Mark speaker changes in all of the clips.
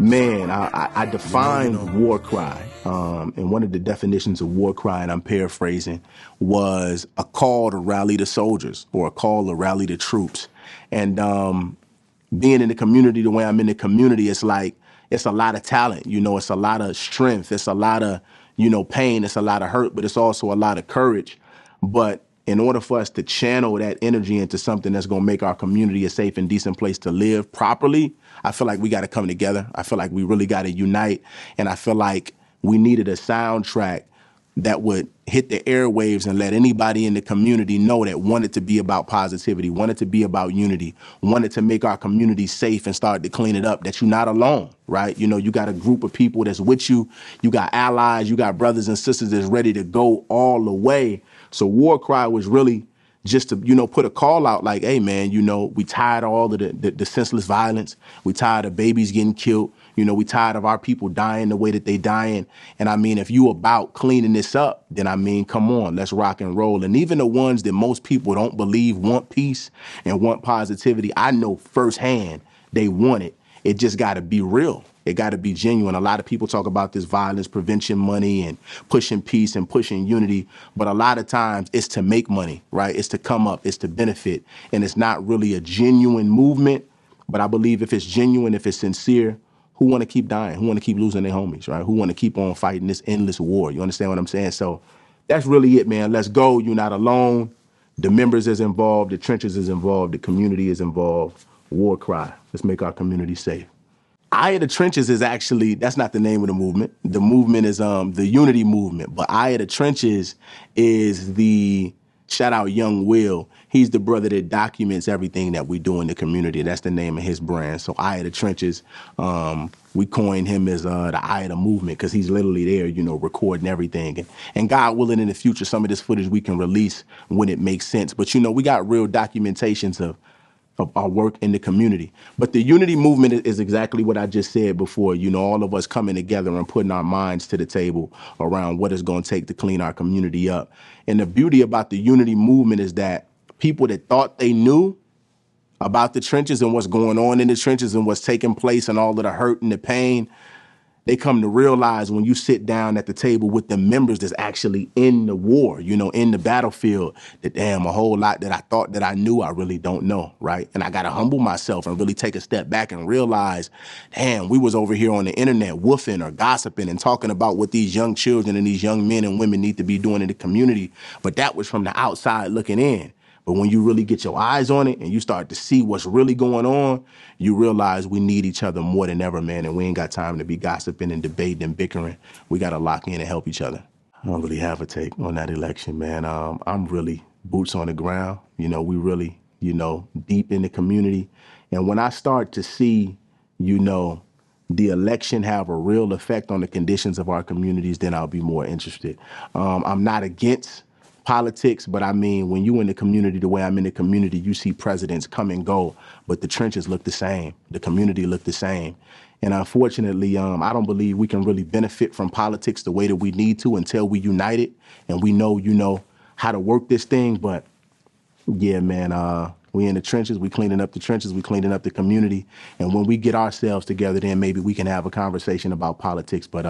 Speaker 1: Man, I defined Warcry, and one of the definitions of Warcry, and I'm paraphrasing, was a call to rally the soldiers or a call to rally the troops. And being in the community the way I'm in the community, it's like, it's a lot of talent, you know, it's a lot of strength, it's a lot of, you know, pain, it's a lot of hurt, but it's also a lot of courage. But in order for us to channel that energy into something that's going to make our community a safe and decent place to live properly, I feel like we got to come together. I feel like we really got to unite. And I feel like we needed a soundtrack that would hit the airwaves and let anybody in the community know that wanted to be about positivity, wanted to be about unity, wanted to make our community safe and start to clean it up, that you're not alone, right? You know, you got a group of people that's with you. You got allies, you got brothers and sisters that's ready to go all the way. So Warcry was really just to, you know, put a call out like, hey, man, you know, we tired of all of the senseless violence. We tired of babies getting killed. You know, we tired of our people dying the way that they dying. And I mean, if you about cleaning this up, then I mean, come on, let's rock and roll. And even the ones that most people don't believe want peace and want positivity, I know firsthand they want it. It just got to be real. It got to be genuine. A lot of people talk about this violence prevention money and pushing peace and pushing unity, but a lot of times it's to make money, right? It's to come up, it's to benefit, and it's not really a genuine movement. But I believe if it's genuine, if it's sincere, who want to keep dying? Who want to keep losing their homies, right? Who want to keep on fighting this endless war? You understand what I'm saying? So that's really it, man. Let's go. You're not alone. The members is involved. The trenches is involved. The community is involved. Warcry. Let's make our community safe. Eye of the Trenches is actually, that's not the name of the movement. The movement is the Unity Movement. But Eye of the Trenches is the, shout out Young Will. He's the brother that documents everything that we do in the community. That's the name of his brand. So Eye of the Trenches, we coined him as the Eye of the Movement because he's literally there, you know, recording everything. And God willing, in the future, some of this footage we can release when it makes sense. But, you know, we got real documentations of our work in the community. But the Unity Movement is exactly what I just said before. You know, all of us coming together and putting our minds to the table around what it's going to take to clean our community up. And the beauty about the Unity Movement is that people that thought they knew about the trenches and what's going on in the trenches and what's taking place and all of the hurt and the pain, they come to realize when you sit down at the table with the members that's actually in the war, you know, in the battlefield, that damn, a whole lot that I thought that I knew, I really don't know, right? And I got to humble myself and really take a step back and realize, damn, we was over here on the internet woofing or gossiping and talking about what these young children and these young men and women need to be doing in the community. But that was from the outside looking in. But when you really get your eyes on it and you start to see what's really going on, you realize we need each other more than ever, man. And we ain't got time to be gossiping and debating and bickering. We got to lock in and help each other. I don't really have a take on that election, man. I'm really boots on the ground. You know, we really, you know, deep in the community. And when I start to see, you know, the election have a real effect on the conditions of our communities, then I'll be more interested. I'm not against politics, but I mean, when you in the community, the way I'm in the community, you see presidents come and go, but the trenches look the same. The community look the same. And unfortunately, I don't believe we can really benefit from politics the way that we need to until we unite it and we know, you know, how to work this thing. But yeah, man, we in the trenches, we cleaning up the trenches, we cleaning up the community. And when we get ourselves together, then maybe we can have a conversation about politics. But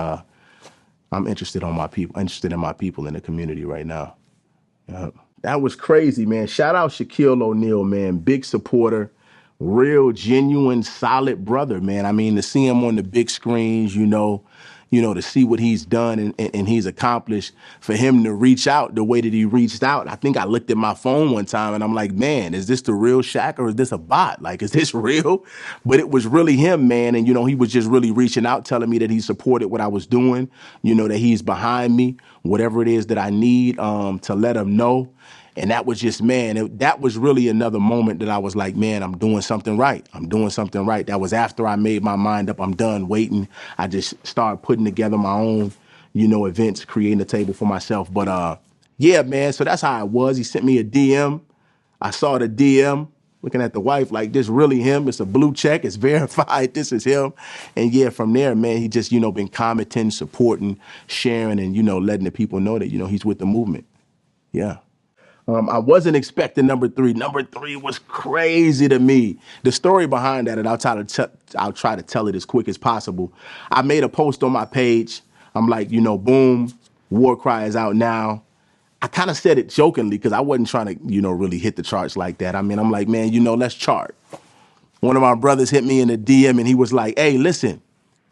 Speaker 1: I'm interested in my people in the community right now. That was crazy, man. Shout out Shaquille O'Neal, man. Big supporter, real, genuine, solid brother, man. I mean, to see him on the big screens, you know, to see what he's done and he's accomplished, for him to reach out the way that he reached out. I think I looked at my phone one time and I'm like, man, is this the real Shaq or is this a bot? Like, is this real? But it was really him, man. And, you know, he was just really reaching out, telling me that he supported what I was doing, you know, that he's behind me, whatever it is that I need to let him know. And that was just, man, that was really another moment that I was like, man, I'm doing something right. I'm doing something right. That was after I made my mind up. I'm done waiting. I just started putting together my own, you know, events, creating a table for myself. But yeah, man, so that's how it was. He sent me a DM. I saw the DM, looking at the wife like, this really him. It's a blue check. It's verified. This is him. And yeah, from there, man, he just, you know, been commenting, supporting, sharing, and, you know, letting the people know that, you know, he's with the movement. Yeah. I wasn't expecting number three. Number three was crazy to me. The story behind that, and I'll try to tell it as quick as possible. I made a post on my page. I'm like, boom, Warcry is out now. I kind of said it jokingly because I wasn't trying to, really hit the charts like that. I mean, I'm like, man, let's chart. One of my brothers hit me in the DM and he was like, hey, listen,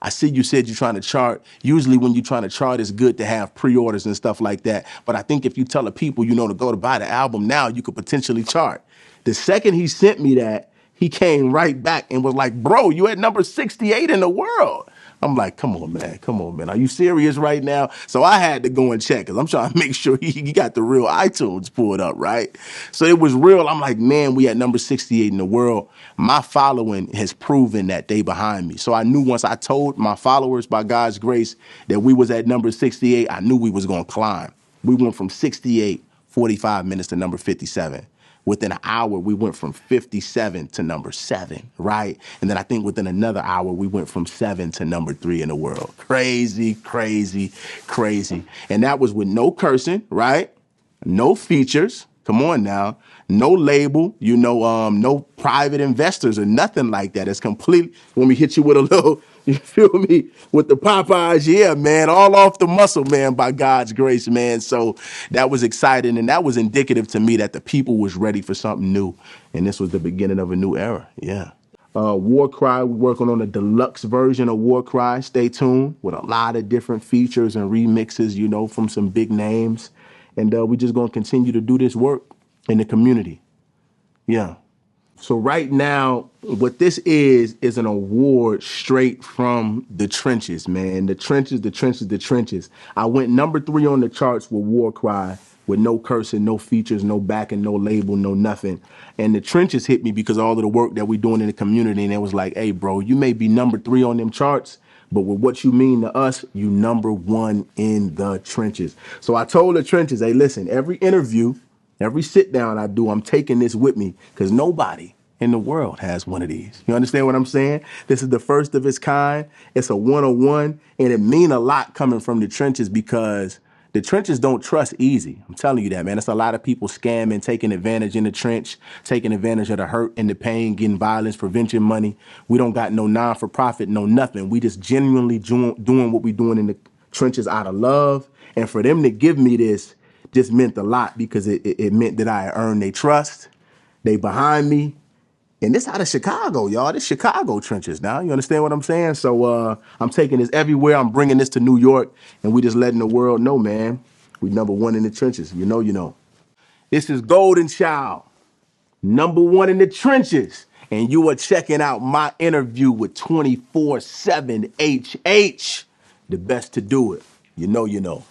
Speaker 1: I see you said you're trying to chart. Usually when you're trying to chart, it's good to have pre-orders and stuff like that. But I think if you tell the people, to go to buy the album now, you could potentially chart. The second he sent me that, he came right back and was like, bro, you at number 68 in the world. I'm like, come on, man. Are you serious right now? So I had to go and check because I'm trying to make sure he got the real iTunes pulled up, right? So it was real. I'm like, man, we at number 68 in the world. My following has proven that they behind me. So I knew once I told my followers, by God's grace, that we was at number 68, I knew we was going to climb. We went from 68, 45 minutes to number 57. Within an hour, we went from 57 to number 7, right? And then I think within another hour, we went from 7 to number 3 in the world. Crazy, crazy, crazy. And that was with no cursing, right? No features. Come on now. No label, no private investors or nothing like that. It's complete. When we hit you with a little, you feel me, with the Popeyes, yeah, man, all off the muscle, man, by God's grace, man. So that was exciting, and that was indicative to me that the people was ready for something new, and this was the beginning of a new era, yeah. Warcry, we're working on a deluxe version of Warcry. Stay tuned with a lot of different features and remixes, from some big names. And we're just going to continue to do this work in the community. Yeah. So right now, what this is an award straight from the trenches, man. The trenches. I went number 3 on the charts with Warcry, with no cursing, no features, no backing, no label, no nothing. And the trenches hit me because of all of the work that we're doing in the community. And it was like, hey, bro, you may be number 3 on them charts, but with what you mean to us, you number 1 in the trenches. So I told the trenches, hey, listen, every interview, every sit down I do, I'm taking this with me because nobody in the world has one of these. You understand what I'm saying? This is the first of its kind. It's a one-on-one, and it mean a lot coming from the trenches because the trenches don't trust easy. I'm telling you that, man. It's a lot of people scamming, taking advantage in the trench, taking advantage of the hurt and the pain, getting violence, prevention money. We don't got no non-for-profit, no nothing. We just genuinely doing what we doing in the trenches out of love. And for them to give me this just meant a lot because it meant that I earned their trust. They behind me. And this out of Chicago, y'all. This Chicago trenches now. You understand what I'm saying? So I'm taking this everywhere. I'm bringing this to New York, and we just letting the world know, man, we number 1 in the trenches. You know. This is Goalden Chyld, number 1 in the trenches. And you are checking out my interview with 24/7 HH, the best to do it. You know.